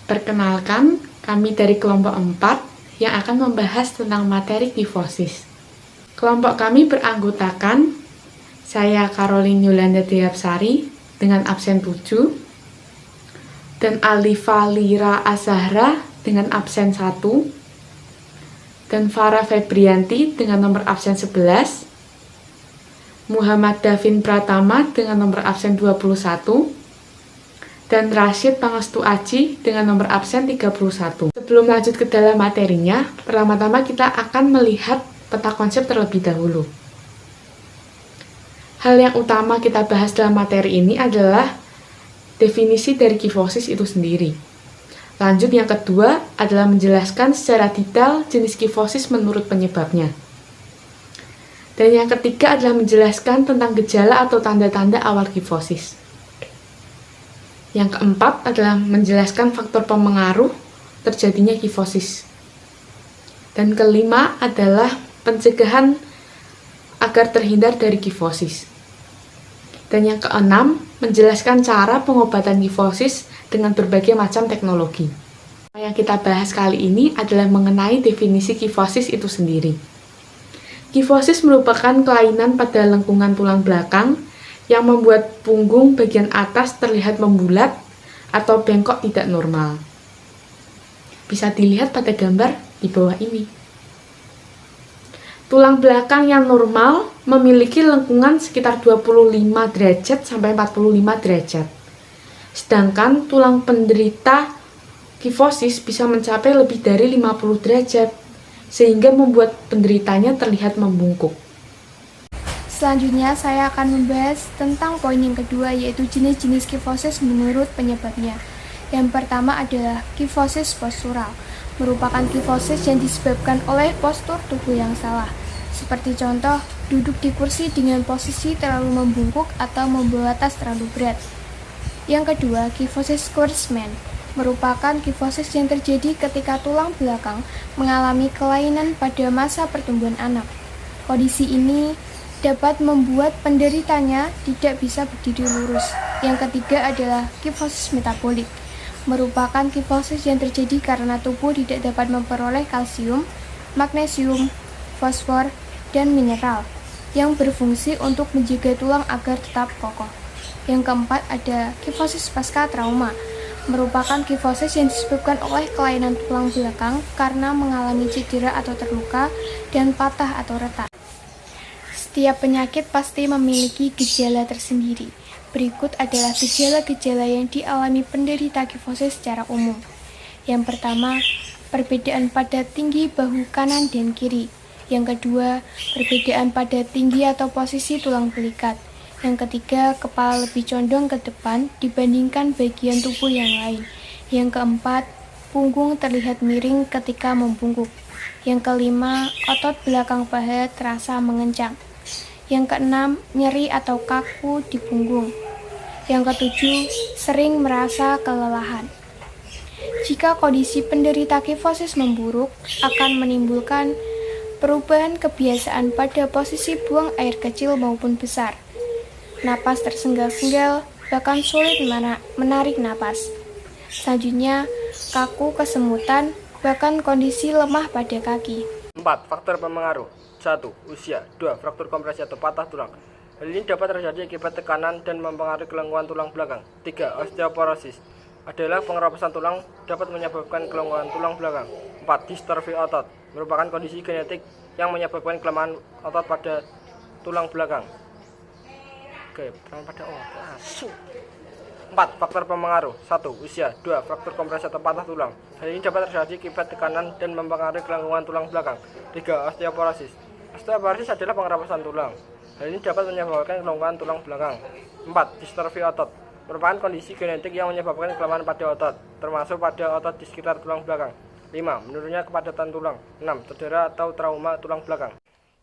Perkenalkan, kami dari kelompok 4 yang akan membahas tentang materi kifosis. Kelompok kami beranggotakan saya Caroline Yolanda Deapsari dengan absen 7 dan Alifa Lira Azahra dengan absen 1 dan Farah Febrianti dengan nomor absen 11, Muhammad Davin Pratama dengan nomor absen 21, dan Rashid Pangestu Aji dengan nomor absen 31. Sebelum lanjut ke dalam materinya, pertama-tama kita akan melihat peta konsep terlebih dahulu. Hal yang utama kita bahas dalam materi ini adalah definisi dari kifosis itu sendiri. Lanjut yang kedua adalah menjelaskan secara detail jenis kifosis menurut penyebabnya. Dan yang ketiga adalah menjelaskan tentang gejala atau tanda-tanda awal kifosis. Yang keempat adalah menjelaskan faktor pemengaruh terjadinya kifosis. Dan kelima adalah pencegahan agar terhindar dari kifosis. Dan yang keenam, menjelaskan cara pengobatan kifosis dengan berbagai macam teknologi. Yang kita bahas kali ini adalah mengenai definisi kifosis itu sendiri. Kifosis merupakan kelainan pada lengkungan tulang belakang yang membuat punggung bagian atas terlihat membulat atau bengkok tidak normal. Bisa dilihat pada gambar di bawah ini. Tulang belakang yang normal memiliki lengkungan sekitar 25 derajat sampai 45 derajat. Sedangkan tulang penderita kifosis bisa mencapai lebih dari 50 derajat, sehingga membuat penderitanya terlihat membungkuk. Selanjutnya, saya akan membahas tentang poin yang kedua, yaitu jenis-jenis kifosis menurut penyebabnya. Yang pertama adalah kifosis postural, merupakan kifosis yang disebabkan oleh postur tubuh yang salah. Seperti contoh, duduk di kursi dengan posisi terlalu membungkuk atau membawa tas terlalu berat. Yang kedua, kifosis Kurzman, merupakan kifosis yang terjadi ketika tulang belakang mengalami kelainan pada masa pertumbuhan anak. Kondisi ini dapat membuat penderitanya tidak bisa berdiri lurus. Yang ketiga adalah kifosis metabolik, merupakan kifosis yang terjadi karena tubuh tidak dapat memperoleh kalsium, magnesium, fosfor, dan mineral yang berfungsi untuk menjaga tulang agar tetap kokoh. Yang keempat ada kifosis pasca trauma, merupakan kifosis yang disebabkan oleh kelainan tulang belakang karena mengalami cedera atau terluka dan patah atau retak. Setiap penyakit pasti memiliki gejala tersendiri. Berikut adalah gejala-gejala yang dialami penderita kifosis secara umum. Yang pertama, perbedaan pada tinggi bahu kanan dan kiri. Yang kedua, perbedaan pada tinggi atau posisi tulang belikat. Yang ketiga, kepala lebih condong ke depan dibandingkan bagian tubuh yang lain. Yang keempat, punggung terlihat miring ketika membungkuk. Yang kelima, otot belakang paha terasa mengencang. Yang keenam, nyeri atau kaku di punggung. Yang ketujuh, sering merasa kelelahan. Jika kondisi penderita kifosis memburuk, akan menimbulkan perubahan kebiasaan pada posisi buang air kecil maupun besar. Napas tersenggal-senggal, bahkan sulit menarik napas. Selanjutnya, kaku kesemutan, bahkan kondisi lemah pada kaki. 4. Faktor pemengaruh. 1. Usia. 2. Fraktur kompresi atau patah tulang. Hal ini dapat terjadi akibat tekanan dan mempengaruhi kelengkuan tulang belakang. 3. Osteoporosis adalah pengerapusan tulang dapat menyebabkan kelemahan tulang belakang. 4. Distrofi otot merupakan kondisi genetik yang menyebabkan kelemahan otot pada tulang belakang. Pada otot. 4. Faktor pemengaruh. 1. Usia. 2. Fraktur kompresi atau patah tulang. Hal ini dapat terjadi akibat tekanan dan mempengaruhi kelengkuan tulang belakang. 3. Osteoporosis. Osteoporosis adalah pengerapusan tulang. Hal ini dapat menyebabkan kelengkuan tulang belakang. 4. Distrofi otot merupakan kondisi genetik yang menyebabkan kelemahan pada otot, termasuk pada otot di sekitar tulang belakang. 5. Menurunnya kepadatan tulang. 6. Cedera atau trauma tulang belakang.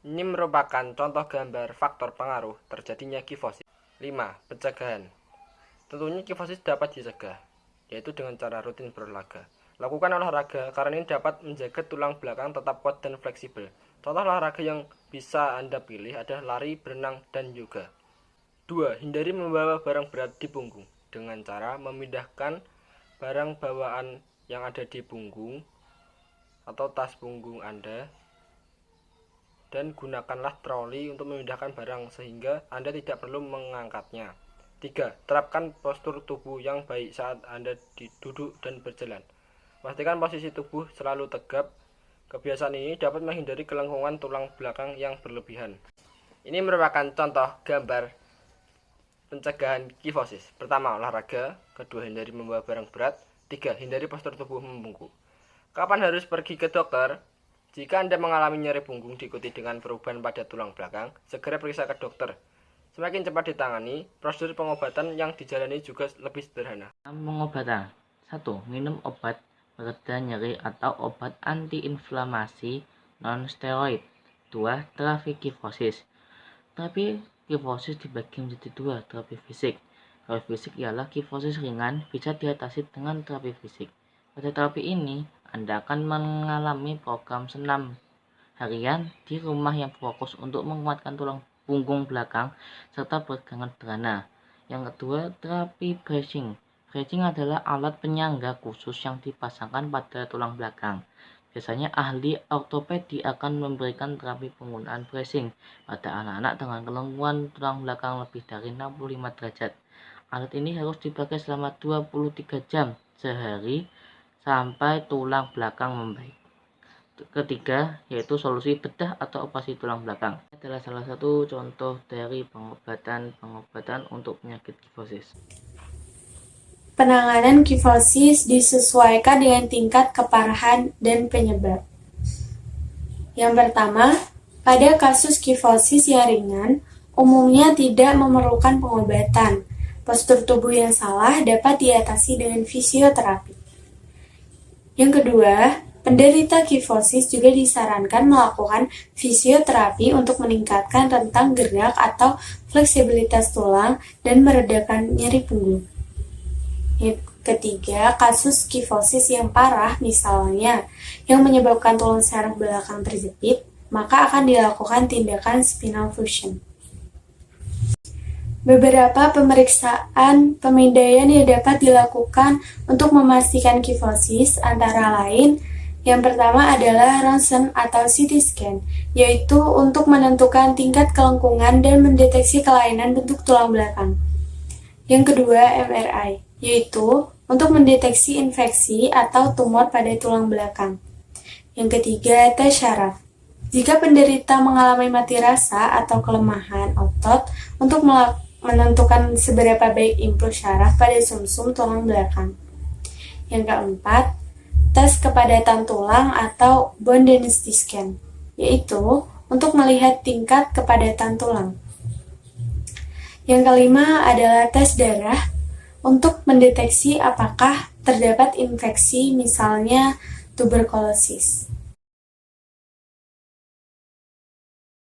Ini merupakan contoh gambar faktor pengaruh terjadinya kifosis. 5. Pencegahan. Tentunya kifosis dapat dicegah, yaitu dengan cara rutin berolahraga. Lakukan olahraga karena ini dapat menjaga tulang belakang tetap kuat dan fleksibel. Contoh olahraga yang bisa Anda pilih adalah lari, berenang, dan yoga. 2. Hindari membawa barang berat di punggung dengan cara memindahkan barang bawaan yang ada di punggung atau tas punggung Anda, dan gunakanlah troli untuk memindahkan barang sehingga Anda tidak perlu mengangkatnya. 3. Terapkan postur tubuh yang baik saat Anda duduk dan berjalan. Pastikan posisi tubuh selalu tegap. Kebiasaan ini dapat menghindari kelengkungan tulang belakang yang berlebihan. Ini merupakan contoh gambar pencegahan kifosis. Pertama, olahraga. Kedua, hindari membawa barang berat. 3. Hindari postur tubuh membungkuk. Kapan harus pergi ke dokter? Jika Anda mengalami nyeri punggung diikuti dengan perubahan pada tulang belakang, segera periksa ke dokter. Semakin cepat ditangani, prosedur pengobatan yang dijalani juga lebih sederhana. Pengobatan 1. Minum obat pereda nyeri atau obat antiinflamasi non-steroid. 2. Terapi kifosis. Terapi kifosis dibagi menjadi 2. Terapi fisik. Terapi fisik ialah kifosis ringan, bisa diatasi dengan terapi fisik. Pada terapi ini, Anda akan mengalami program senam harian di rumah yang fokus untuk menguatkan tulang punggung belakang serta pegangan sederhana. Yang kedua, terapi bracing. Bracing adalah alat penyangga khusus yang dipasangkan pada tulang belakang. Biasanya ahli ortopedi akan memberikan terapi penggunaan bracing pada anak-anak dengan kelengkuan tulang belakang lebih dari 65 derajat. Alat ini harus dipakai selama 23 jam sehari sampai tulang belakang membaik. Ketiga, yaitu solusi bedah atau operasi tulang belakang. Ini adalah salah satu contoh dari pengobatan untuk penyakit kifosis. Penanganan kifosis disesuaikan dengan tingkat keparahan dan penyebab. Yang pertama, pada kasus kifosis yang ringan, umumnya tidak memerlukan pengobatan. Postur tubuh yang salah dapat diatasi dengan fisioterapi. Yang kedua, penderita kifosis juga disarankan melakukan fisioterapi untuk meningkatkan rentang gerak atau fleksibilitas tulang dan meredakan nyeri punggung. Yang ketiga, kasus kifosis yang parah misalnya yang menyebabkan tulang saraf belakang terjepit, maka akan dilakukan tindakan spinal fusion. Beberapa pemeriksaan pemindaian yang dapat dilakukan untuk memastikan kifosis antara lain, yang pertama adalah ronsen atau CT scan, yaitu untuk menentukan tingkat kelengkungan dan mendeteksi kelainan bentuk tulang belakang. Yang kedua, MRI, yaitu untuk mendeteksi infeksi atau tumor pada tulang belakang. Yang ketiga, tes syaraf. Jika penderita mengalami mati rasa atau kelemahan otot untuk menentukan seberapa baik impuls syaraf pada sumsum tulang belakang. Yang keempat, tes kepadatan tulang atau bone density scan, yaitu untuk melihat tingkat kepadatan tulang. Yang kelima adalah tes darah untuk mendeteksi apakah terdapat infeksi, misalnya tuberkulosis.